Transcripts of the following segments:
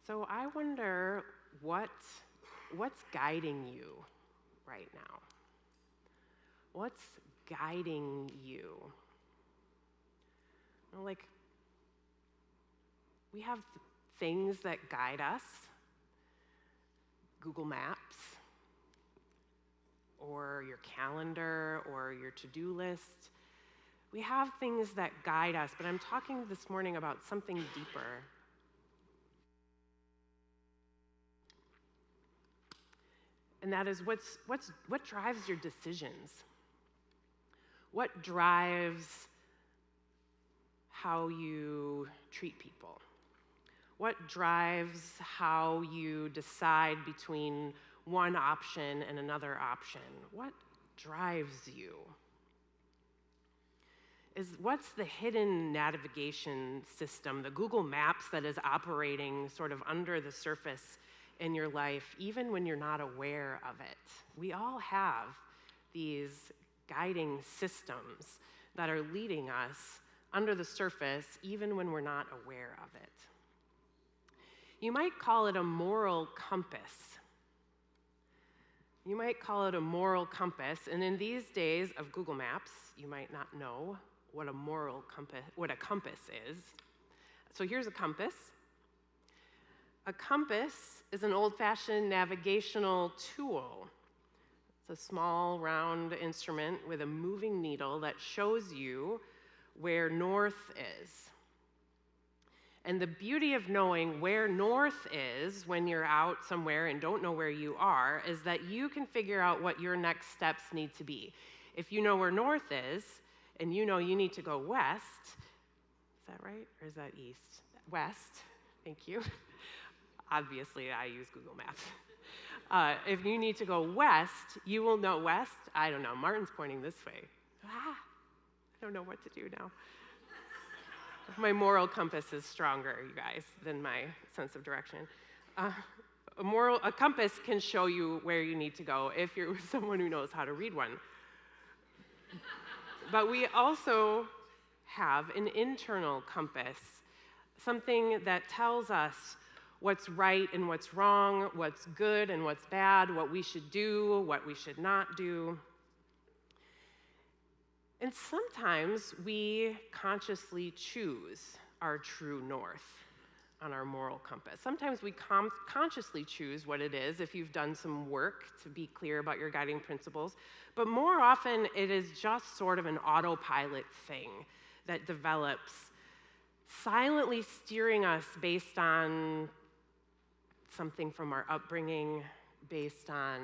So I wonder what's guiding you right now? What's guiding you? Like, we have things that guide us, Google Maps, or your calendar, or your to-do list. We have things that guide us, but I'm talking this morning about something deeper. And that is what drives your decisions? What drives how you treat people? What drives how you decide between one option and another option? What drives you? What's the hidden navigation system, the Google Maps that is operating sort of under the surface in your life, even when you're not aware of it? We all have these guiding systems that are leading us under the surface, even when we're not aware of it. You might call it a moral compass. You might call it a moral compass, and in these days of Google Maps, you might not know what a compass is. So here's a compass. A compass is an old-fashioned navigational tool. It's a small, round instrument with a moving needle that shows you where north is. And the beauty of knowing where north is when you're out somewhere and don't know where you are is that you can figure out what your next steps need to be. If you know where north is, and you know you need to go west, is that right, or is that east? West, thank you. Obviously, I use Google Maps. If you need to go west, you will know west. I don't know, Martin's pointing this way. I don't know what to do now. My moral compass is stronger, you guys, than my sense of direction. A compass can show you where you need to go if you're someone who knows how to read one. But we also have an internal compass, something that tells us what's right and what's wrong, what's good and what's bad, what we should do, what we should not do. And sometimes we consciously choose our true north on our moral compass. Sometimes we consciously choose what it is if you've done some work to be clear about your guiding principles. But more often, it is just sort of an autopilot thing that develops, silently steering us based on something from our upbringing, based on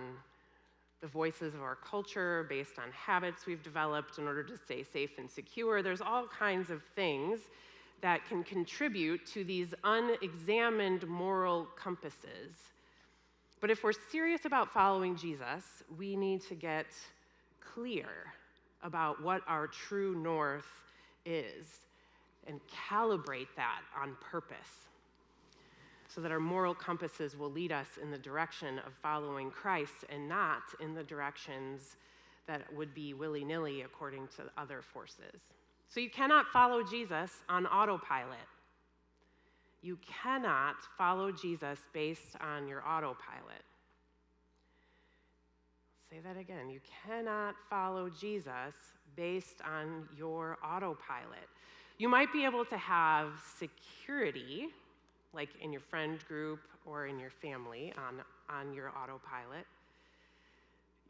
the voices of our culture, based on habits we've developed in order to stay safe and secure. There's all kinds of things that can contribute to these unexamined moral compasses. But if we're serious about following Jesus, we need to get clear about what our true north is and calibrate that on purpose so that our moral compasses will lead us in the direction of following Christ and not in the directions that would be willy-nilly according to other forces. So you cannot follow Jesus on autopilot. You cannot follow Jesus based on your autopilot. Say that again. You cannot follow Jesus based on your autopilot. You might be able to have security, like in your friend group or in your family, on your autopilot.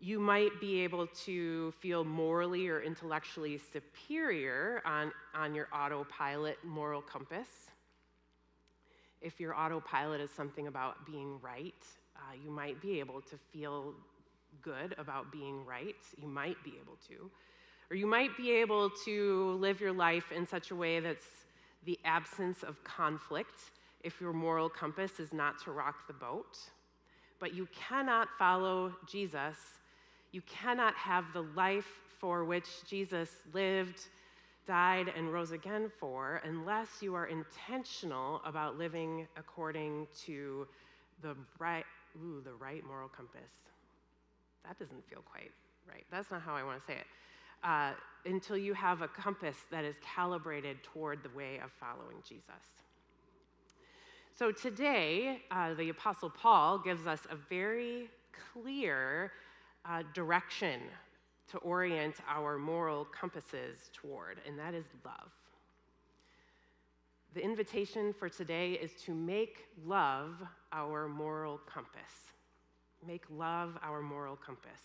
You might be able to feel morally or intellectually superior on your autopilot moral compass. If your autopilot is something about being right, you might be able to feel good about being right. You might be able to. Or you might be able to live your life in such a way that's the absence of conflict if your moral compass is not to rock the boat. But you cannot follow Jesus. You cannot have the life for which Jesus lived, died, and rose again for unless you are intentional about living according to the right moral compass. That doesn't feel quite right. That's not how I want to say it. Until you have a compass that is calibrated toward the way of following Jesus. So today, the Apostle Paul gives us a very clear direction to orient our moral compasses toward, and that is love. The invitation for today is to make love our moral compass. Make love our moral compass.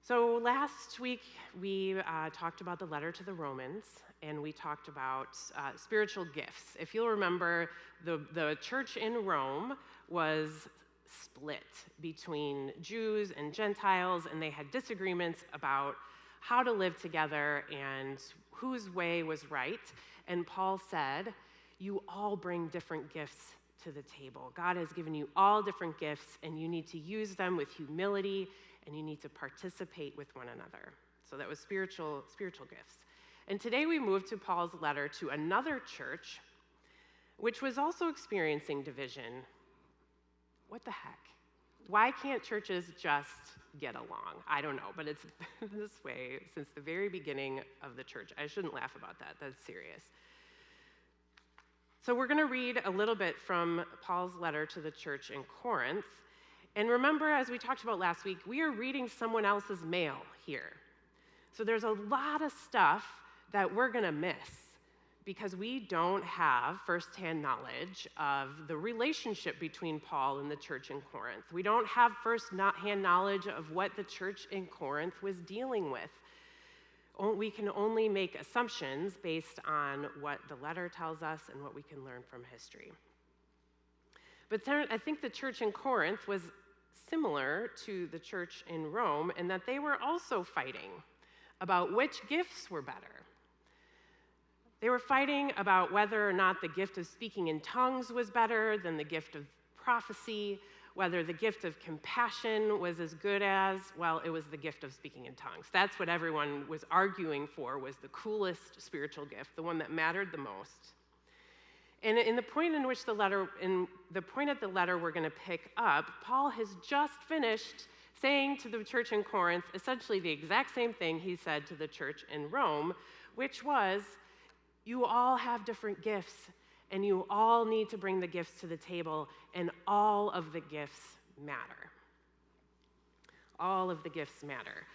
So last week, we talked about the letter to the Romans, and we talked about spiritual gifts. If you'll remember, the church in Rome was split between Jews and Gentiles, and they had disagreements about how to live together and whose way was right. And Paul said, you all bring different gifts to the table. God has given you all different gifts, and you need to use them with humility, and you need to participate with one another. So that was spiritual gifts. And today we move to Paul's letter to another church, which was also experiencing division. What the heck? Why can't churches just get along? I don't know, but it's been this way since the very beginning of the church. I shouldn't laugh about that. That's serious. So we're going to read a little bit from Paul's letter to the church in Corinth. And remember, as we talked about last week, we are reading someone else's mail here. So there's a lot of stuff that we're going to miss because we don't have firsthand knowledge of the relationship between Paul and the church in Corinth. We don't have firsthand knowledge of what the church in Corinth was dealing with. We can only make assumptions based on what the letter tells us and what we can learn from history. But I think the church in Corinth was similar to the church in Rome in that they were also fighting about which gifts were better. They were fighting about whether or not the gift of speaking in tongues was better than the gift of prophecy, whether the gift of compassion was as good as, well, it was the gift of speaking in tongues. That's what everyone was arguing for, was the coolest spiritual gift, the one that mattered the most. And in the point at the letter we're going to pick up, Paul has just finished saying to the church in Corinth essentially the exact same thing he said to the church in Rome, which was, you all have different gifts, and you all need to bring the gifts to the table, and all of the gifts matter. All of the gifts matter.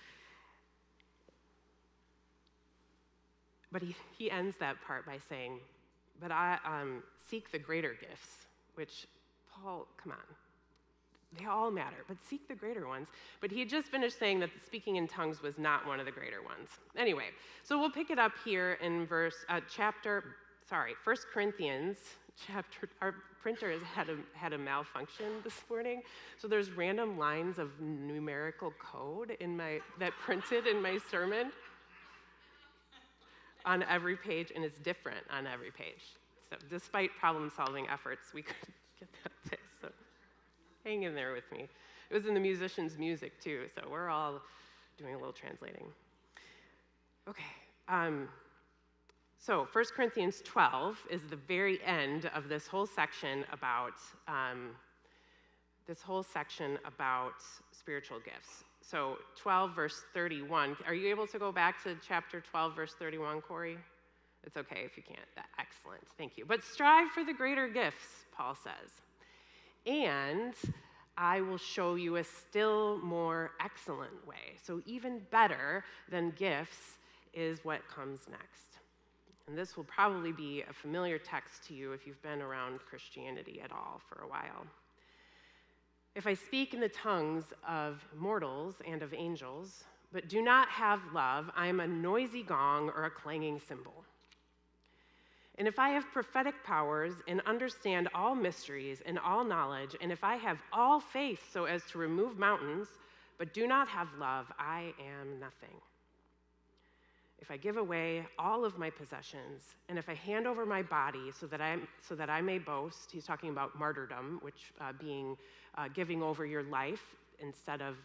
But he ends that part by saying, but I seek the greater gifts, which, Paul, come on. They all matter, but seek the greater ones. But he had just finished saying that the speaking in tongues was not one of the greater ones. Anyway, so we'll pick it up here in 1 Corinthians chapter. Our printer has had a malfunction this morning, so there's random lines of numerical code that printed in my sermon on every page, and it's different on every page. So despite problem-solving efforts, we couldn't get that fixed. So hang in there with me. It was in the musician's music, too, so we're all doing a little translating. Okay. So 1 Corinthians 12 is the very end of this whole section about spiritual gifts. So 12, verse 31. Are you able to go back to chapter 12, verse 31, Corey? It's okay if you can't. Excellent. Thank you. But strive for the greater gifts, Paul says. And I will show you a still more excellent way. So even better than gifts is what comes next. And this will probably be a familiar text to you if you've been around Christianity at all for a while. If I speak in the tongues of mortals and of angels, but do not have love, I am a noisy gong or a clanging cymbal. And if I have prophetic powers and understand all mysteries and all knowledge, and if I have all faith so as to remove mountains, but do not have love, I am nothing. If I give away all of my possessions, and if I hand over my body so that I may boast, he's talking about martyrdom, which being giving over your life instead of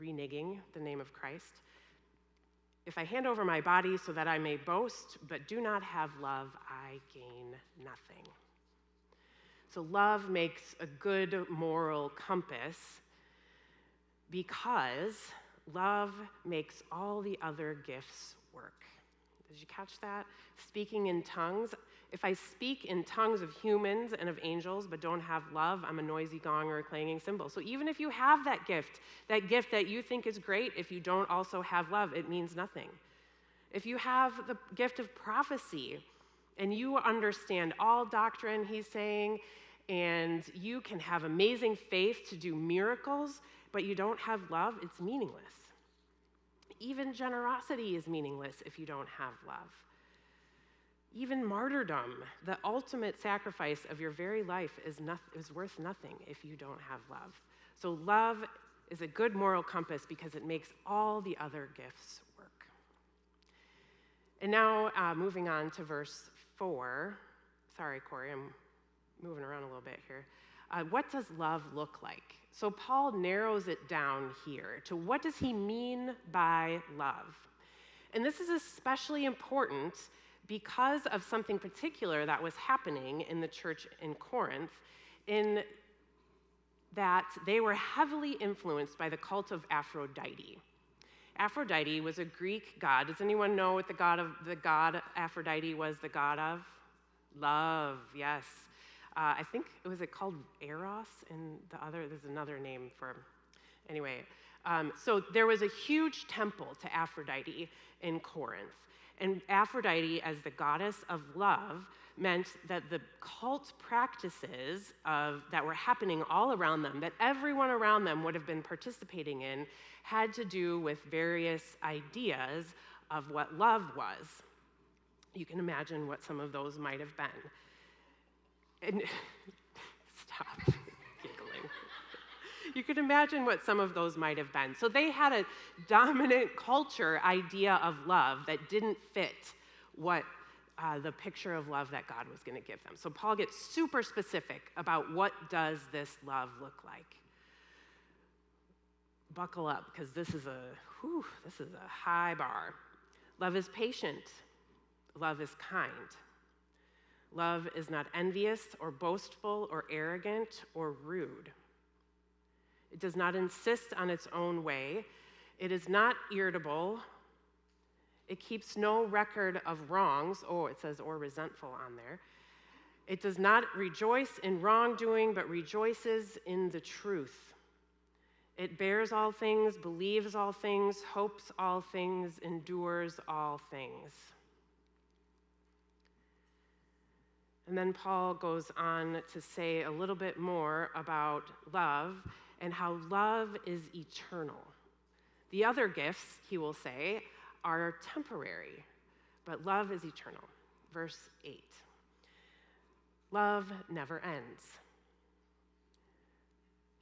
reneging the name of Christ. If I hand over my body so that I may boast, but do not have love, I gain nothing. So love makes a good moral compass because love makes all the other gifts work. Did you catch that? Speaking in tongues. If I speak in tongues of humans and of angels but don't have love, I'm a noisy gong or a clanging cymbal. So even if you have that gift that you think is great, if you don't also have love, it means nothing. If you have the gift of prophecy and you understand all doctrine, he's saying, and you can have amazing faith to do miracles, but you don't have love, it's meaningless. Even generosity is meaningless if you don't have love. Even martyrdom, the ultimate sacrifice of your very life, is worth nothing if you don't have love. So love is a good moral compass because it makes all the other gifts work. And now moving on to verse 4. Sorry, Corey, I'm moving around a little bit here. What does love look like? So Paul narrows it down here to what does he mean by love? And this is especially important because of something particular that was happening in the church in Corinth, in that they were heavily influenced by the cult of Aphrodite. Aphrodite was a Greek god. Does anyone know what the god Aphrodite was the god of? Love, yes. I think, was it called Eros? And there's another name for, anyway. So there was a huge temple to Aphrodite in Corinth. And Aphrodite, as the goddess of love, meant that the cult practices that were happening all around them, that everyone around them would have been participating in, had to do with various ideas of what love was. You can imagine what some of those might have been. And stop giggling. You could imagine what some of those might have been. So they had a dominant culture idea of love that didn't fit what the picture of love that God was going to give them. So Paul gets super specific about what does this love look like. Buckle up, because this is a high bar. Love is patient. Love is kind. Love is not envious or boastful or arrogant or rude. It does not insist on its own way. It is not irritable. It keeps no record of wrongs. Oh, it says, or resentful on there. It does not rejoice in wrongdoing, but rejoices in the truth. It bears all things, believes all things, hopes all things, endures all things. And then Paul goes on to say a little bit more about love and how love is eternal. The other gifts, he will say, are temporary, but love is eternal. Verse 8. Love never ends.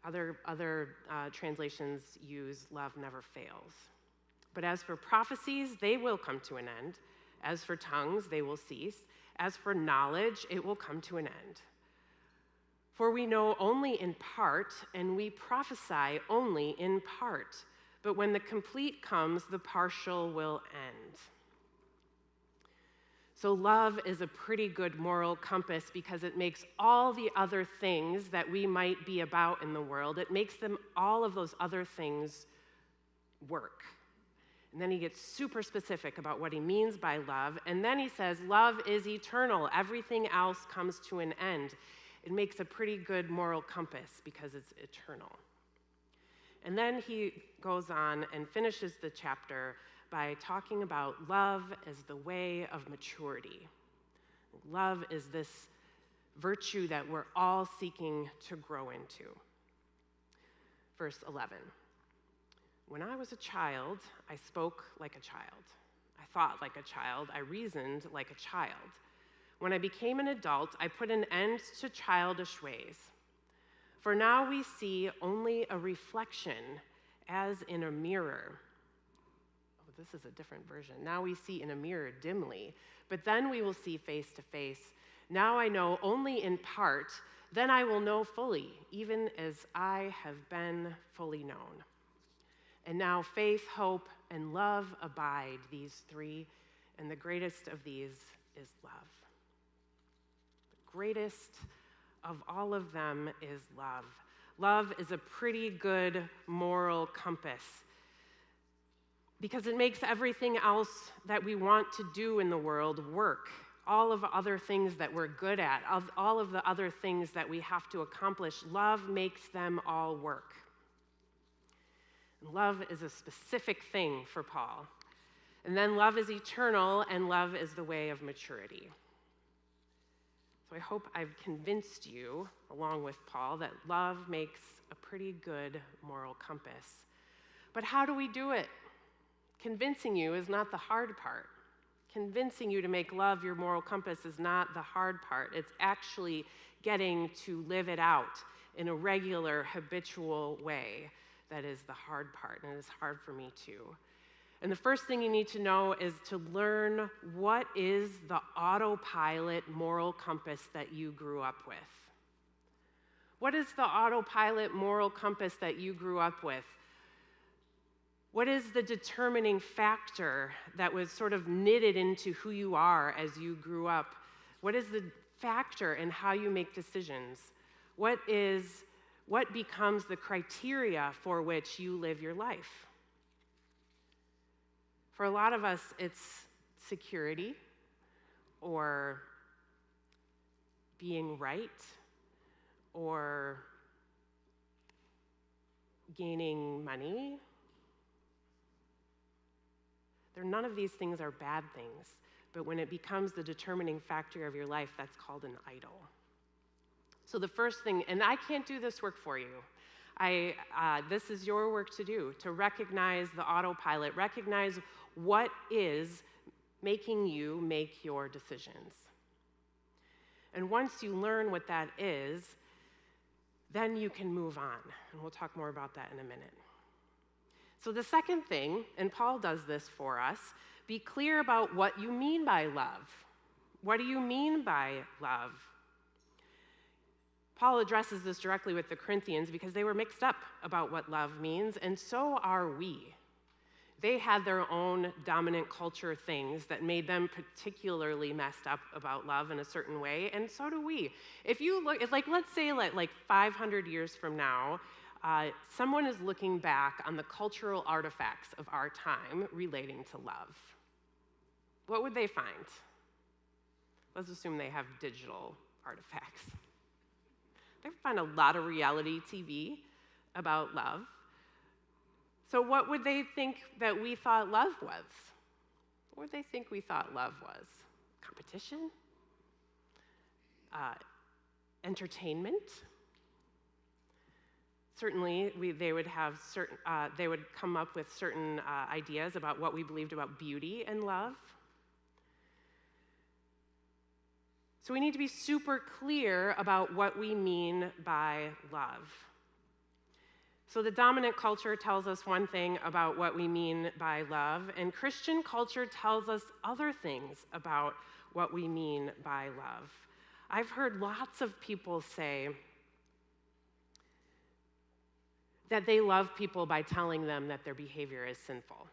Other translations use love never fails. But as for prophecies, they will come to an end. As for tongues, they will cease. As for knowledge, it will come to an end. For we know only in part, and we prophesy only in part. But when the complete comes, the partial will end. So love is a pretty good moral compass because it makes all the other things that we might be about in the world, it makes all of those other things work. And then he gets super specific about what he means by love. And then he says, love is eternal. Everything else comes to an end. It makes a pretty good moral compass because it's eternal. And then he goes on and finishes the chapter by talking about love as the way of maturity. Love is this virtue that we're all seeking to grow into. Verse 11. When I was a child, I spoke like a child. I thought like a child. I reasoned like a child. When I became an adult, I put an end to childish ways. For now we see only a reflection as in a mirror. Oh, this is a different version. Now we see in a mirror dimly, but then we will see face to face. Now I know only in part, then I will know fully, even as I have been fully known. And now faith, hope, and love abide, these three, and the greatest of these is love. The greatest of all of them is love. Love is a pretty good moral compass. because it makes everything else that we want to do in the world work. All of the other things that we're good at, all of the other things that we have to accomplish, love makes them all work. And love is a specific thing for Paul. And then love is eternal, and love is the way of maturity. So I hope I've convinced you, along with Paul, that love makes a pretty good moral compass. But how do we do it? Convincing you is not the hard part. Convincing you to make love your moral compass is not the hard part. It's actually getting to live it out in a regular, habitual way that is the hard part, and it is hard for me too. And the first thing you need to know is to learn what is the autopilot moral compass that you grew up with. What is the autopilot moral compass that you grew up with? What is the determining factor that was sort of knitted into who you are as you grew up? What is the factor in how you make decisions? What becomes the criteria for which you live your life? For a lot of us, it's security or being right or gaining money. None of these things are bad things, but when it becomes the determining factor of your life, that's called an idol. So the first thing, and I can't do this work for you. This is your work to do, to recognize the autopilot, recognize what is making you make your decisions. And once you learn what that is, then you can move on. And we'll talk more about that in a minute. So the second thing, and Paul does this for us, be clear about what you mean by love. What do you mean by love? Paul addresses this directly with the Corinthians because they were mixed up about what love means, and so are we. They had their own dominant culture things that made them particularly messed up about love in a certain way, and so do we. If you look, let's say 500 years from now, someone is looking back on the cultural artifacts of our time relating to love. What would they find? Let's assume they have digital artifacts. They find a lot of reality TV about love. So what would they think that we thought love was? What would they think we thought love was? Competition? Entertainment? Certainly, they would have they would come up with certain ideas about what we believed about beauty and love. So we need to be super clear about what we mean by love. So the dominant culture tells us one thing about what we mean by love, and Christian culture tells us other things about what we mean by love. I've heard lots of people say that they love people by telling them that their behavior is sinful.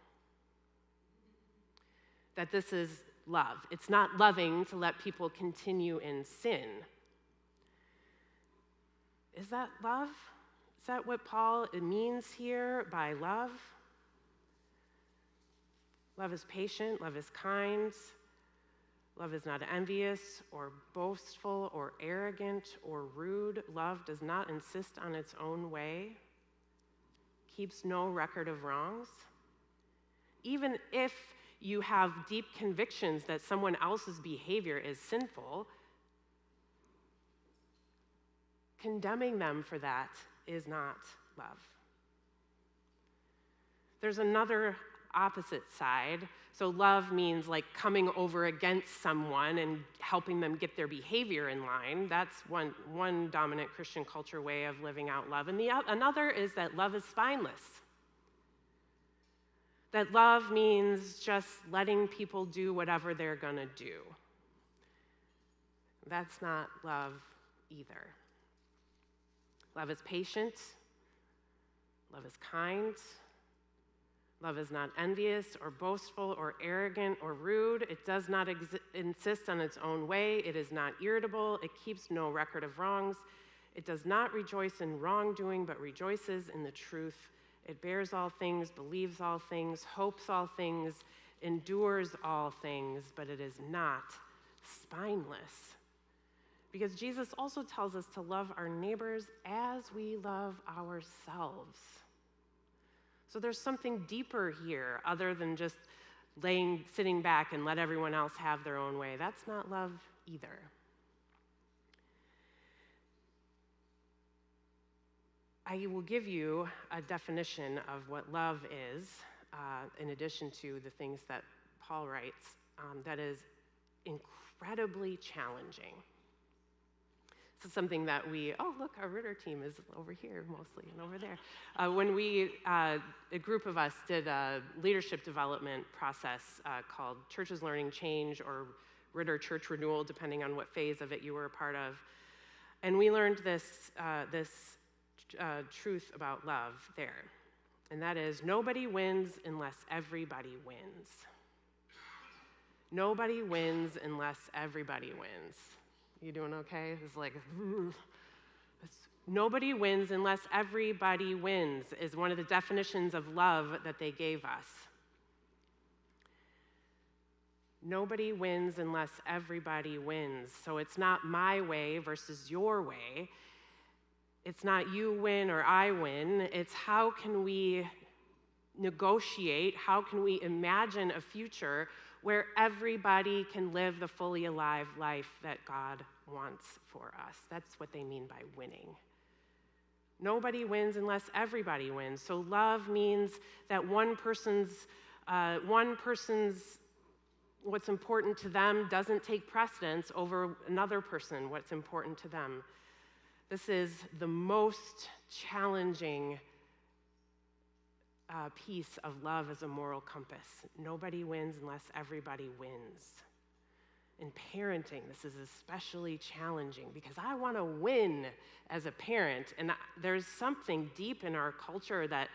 That this is love. It's not loving to let people continue in sin. Is that love? Is that what Paul means here by love? Love is patient, love is kind, love is not envious or boastful or arrogant or rude. Love does not insist on its own way, keeps no record of wrongs. Even if you have deep convictions that someone else's behavior is sinful, condemning them for that is not love. There's another opposite side. So love means like coming over against someone and helping them get their behavior in line. That's one dominant Christian culture way of living out love. And another is that love is spineless. That love means just letting people do whatever they're gonna do. That's not love either. Love is patient. Love is kind. Love is not envious or boastful or arrogant or rude. It does not insist on its own way. It is not irritable. It keeps no record of wrongs. It does not rejoice in wrongdoing, but rejoices in the truth. It bears all things, believes all things, hopes all things, endures all things, but it is not spineless. Because Jesus also tells us to love our neighbors as we love ourselves. So there's something deeper here other than just sitting back and let everyone else have their own way. That's not love either. I will give you a definition of what love is, in addition to the things that Paul writes, that is incredibly challenging. This is something that our Ritter team is over here mostly and over there. When a group of us did a leadership development process called Churches Learning Change or Ritter Church Renewal, depending on what phase of it you were a part of. And we learned this truth about love there. And that is, nobody wins unless everybody wins. Nobody wins unless everybody wins. You doing okay? It's like, nobody wins unless everybody wins is one of the definitions of love that they gave us. Nobody wins unless everybody wins. So it's not my way versus your way. It's not you win or I win. It's how can we negotiate, how can we imagine a future where everybody can live the fully alive life that God wants for us. That's what they mean by winning. Nobody wins unless everybody wins. So love means that one person's what's important to them doesn't take precedence over another person, what's important to them. This is the most challenging piece of love as a moral compass. Nobody wins unless everybody wins. In parenting, this is especially challenging because I want to win as a parent, and there's something deep in our culture that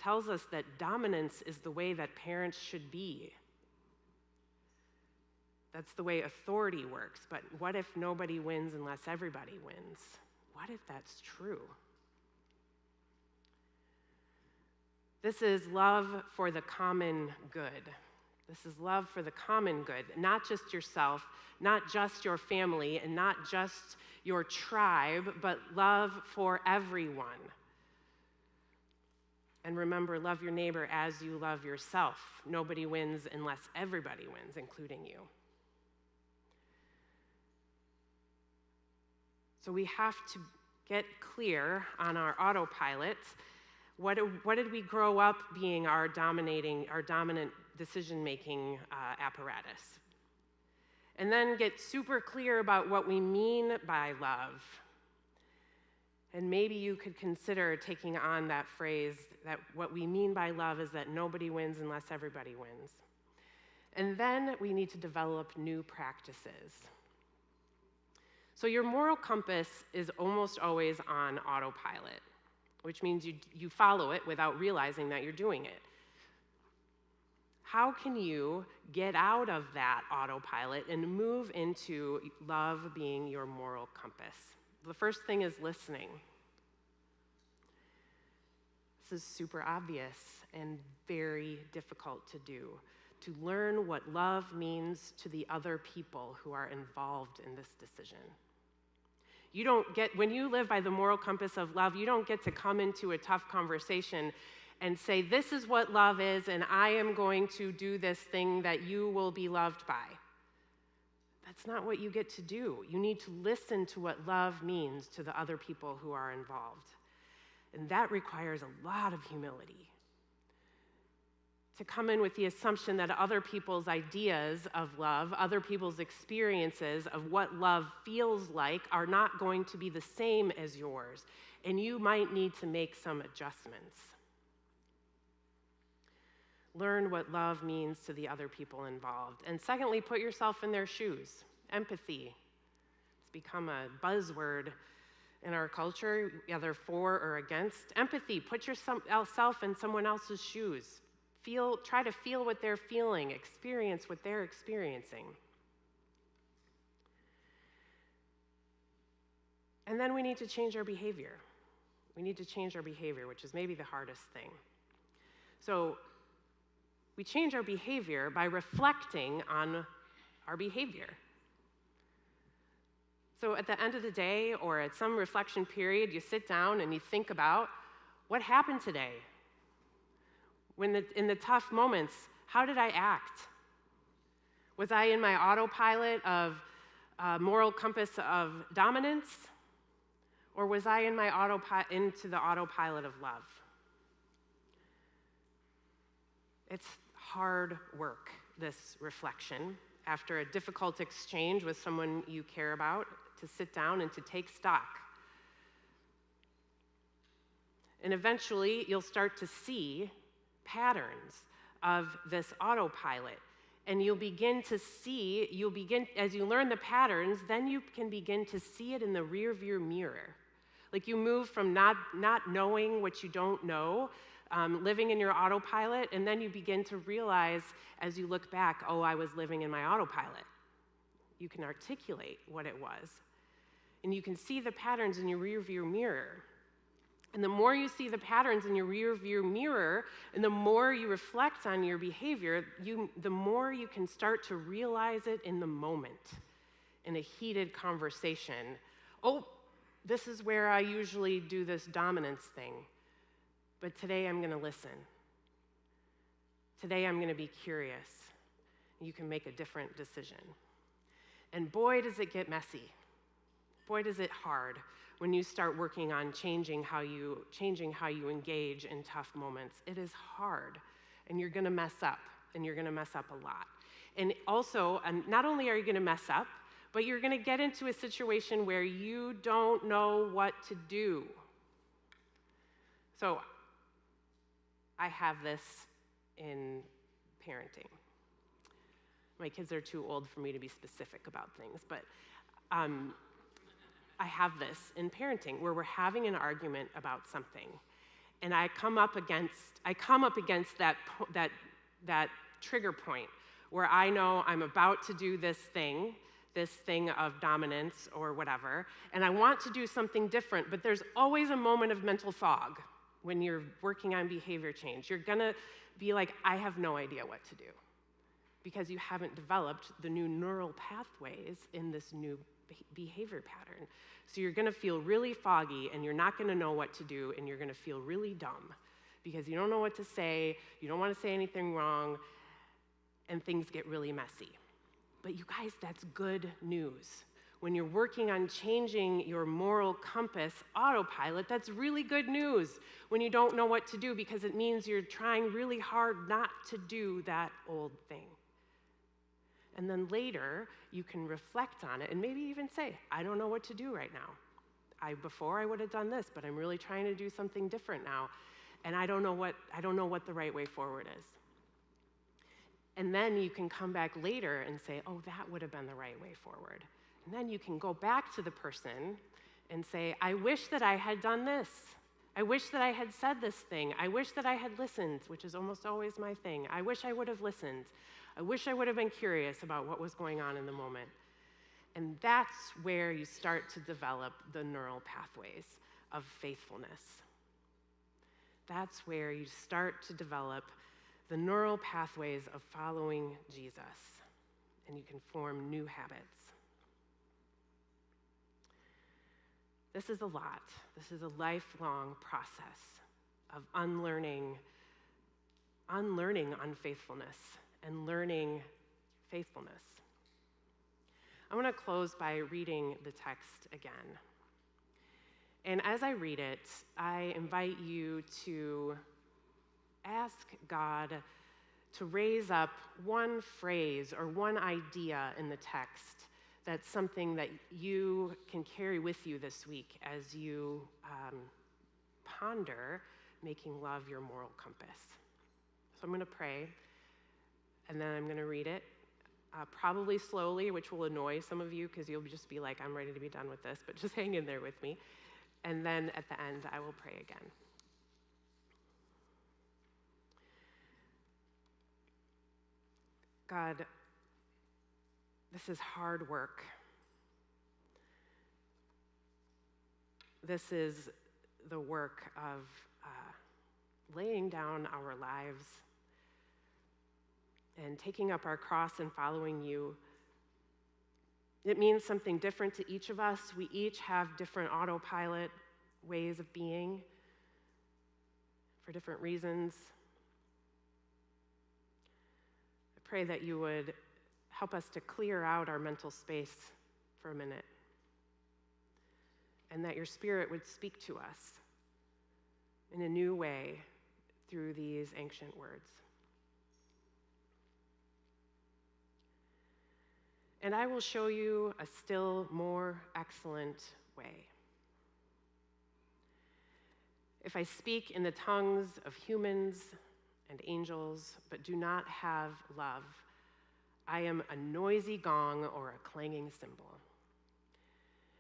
tells us that dominance is the way that parents should be. That's the way authority works, but what if nobody wins unless everybody wins? What if that's true? This is love for the common good. This is love for the common good, not just yourself, not just your family, and not just your tribe, but love for everyone. And remember, love your neighbor as you love yourself. Nobody wins unless everybody wins, including you. So we have to get clear on our autopilot. What did we grow up being our dominant decision-making apparatus? And then get super clear about what we mean by love. And maybe you could consider taking on that phrase that what we mean by love is that nobody wins unless everybody wins. And then we need to develop new practices. So your moral compass is almost always on autopilot, which means you follow it without realizing that you're doing it. How can you get out of that autopilot and move into love being your moral compass? The first thing is listening. This is super obvious and very difficult to do, to learn what love means to the other people who are involved in this decision. When you live by the moral compass of love, you don't get to come into a tough conversation and say, this is what love is, and I am going to do this thing that you will be loved by. That's not what you get to do. You need to listen to what love means to the other people who are involved. And that requires a lot of humility. To come in with the assumption that other people's ideas of love, other people's experiences of what love feels like are not going to be the same as yours, and you might need to make some adjustments. Learn what love means to the other people involved. And secondly, put yourself in their shoes. Empathy. It's become a buzzword in our culture, either for or against. Empathy, put yourself in someone else's shoes. Try to feel what they're feeling, experience what they're experiencing. And then we need to change our behavior. We need to change our behavior, which is maybe the hardest thing. So we change our behavior by reflecting on our behavior. So at the end of the day or at some reflection period, you sit down and you think about what happened today. In the tough moments, how did I act? Was I in my autopilot of moral compass of dominance? Or was I in my into the autopilot of love? It's hard work, this reflection, after a difficult exchange with someone you care about, to sit down and to take stock. And eventually, you'll start to see patterns of this autopilot. And you'll begin, as you learn the patterns, then you can begin to see it in the rearview mirror. Like you move from not knowing what you don't know, living in your autopilot, and then you begin to realize as you look back, oh, I was living in my autopilot. You can articulate what it was. And you can see the patterns in your rearview mirror. And the more you see the patterns in your rearview mirror, and the more you reflect on your behavior, the more you can start to realize it in the moment, in a heated conversation. Oh, this is where I usually do this dominance thing, but today I'm going to listen. Today I'm going to be curious. You can make a different decision. And boy, does it get messy. Boy, does it hard when you start working on changing how you engage in tough moments. It is hard, and you're going to mess up, and you're going to mess up a lot. And also, not only are you going to mess up, but you're going to get into a situation where you don't know what to do. So I have this in parenting. My kids are too old for me to be specific about things, but I have this in parenting where we're having an argument about something, and I come up against that trigger point where I know I'm about to do this thing of dominance or whatever, and I want to do something different, but there's always a moment of mental fog when you're working on behavior change. You're gonna be like, I have no idea what to do, because you haven't developed the new neural pathways in this new behavior pattern. So you're gonna feel really foggy, and you're not gonna know what to do, and you're gonna feel really dumb because you don't know what to say, you don't wanna say anything wrong, and things get really messy. But you guys, that's good news. When you're working on changing your moral compass autopilot, that's really good news when you don't know what to do, because it means you're trying really hard not to do that old thing. And then later, you can reflect on it and maybe even say, I don't know what to do right now. Before I would have done this, but I'm really trying to do something different now. And I don't know what the right way forward is. And then you can come back later and say, oh, that would have been the right way forward. And then you can go back to the person and say, I wish that I had done this. I wish that I had said this thing. I wish that I had listened, which is almost always my thing. I wish I would have listened. I wish I would have been curious about what was going on in the moment. And that's where you start to develop the neural pathways of faithfulness. That's where you start to develop the neural pathways of following Jesus, and you can form new habits. This is a lot. This is a lifelong process of unlearning unfaithfulness and learning faithfulness. I want to close by reading the text again. And as I read it, I invite you to ask God to raise up one phrase or one idea in the text that's something that you can carry with you this week as you ponder making love your moral compass. So I'm going to pray, and then I'm going to read it, probably slowly, which will annoy some of you because you'll just be like, I'm ready to be done with this, but just hang in there with me. And then at the end, I will pray again. God, this is hard work. This is the work of laying down our lives and taking up our cross and following you. It means something different to each of us. We each have different autopilot ways of being for different reasons. I pray that you would help us to clear out our mental space for a minute, and that your Spirit would speak to us in a new way through these ancient words. And I will show you a still more excellent way. If I speak in the tongues of humans and angels, but do not have love, I am a noisy gong or a clanging cymbal.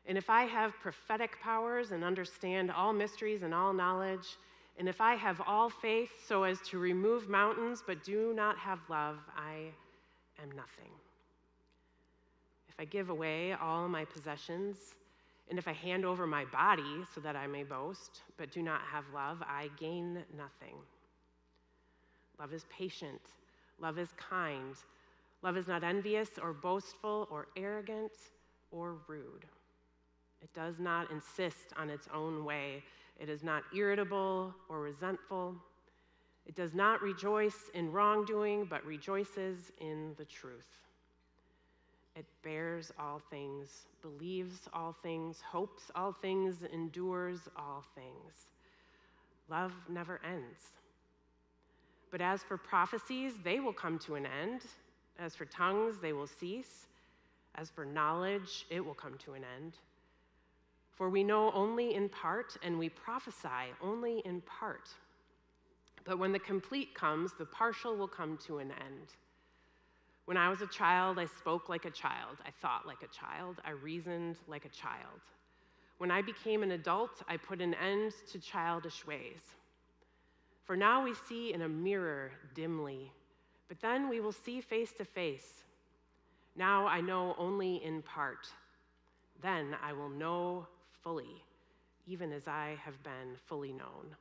And if I have prophetic powers and understand all mysteries and all knowledge, and if I have all faith so as to remove mountains but do not have love, I am nothing. If I give away all my possessions, and if I hand over my body so that I may boast but do not have love, I gain nothing. Love is patient. Love is kind. Love is not envious or boastful or arrogant or rude. It does not insist on its own way. It is not irritable or resentful. It does not rejoice in wrongdoing, but rejoices in the truth. It bears all things, believes all things, hopes all things, endures all things. Love never ends. But as for prophecies, they will come to an end. As for tongues, they will cease. As for knowledge, it will come to an end. For we know only in part, and we prophesy only in part. But when the complete comes, the partial will come to an end. When I was a child, I spoke like a child. I thought like a child. I reasoned like a child. When I became an adult, I put an end to childish ways. For now we see in a mirror dimly, but then we will see face to face. Now I know only in part. Then I will know fully, even as I have been fully known.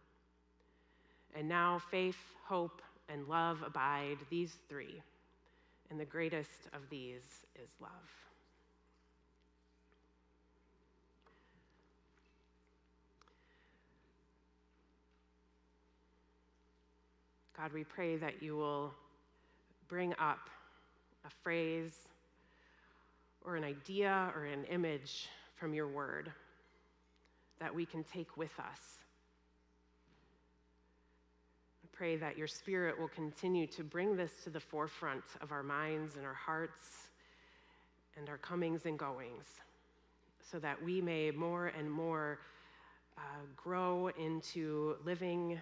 And now faith, hope, and love abide, these three, and the greatest of these is love. God, we pray that you will bring up a phrase or an idea or an image from your word that we can take with us. I pray that your Spirit will continue to bring this to the forefront of our minds and our hearts and our comings and goings, so that we may more and more grow into living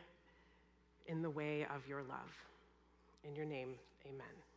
in the way of your love. In your name, amen.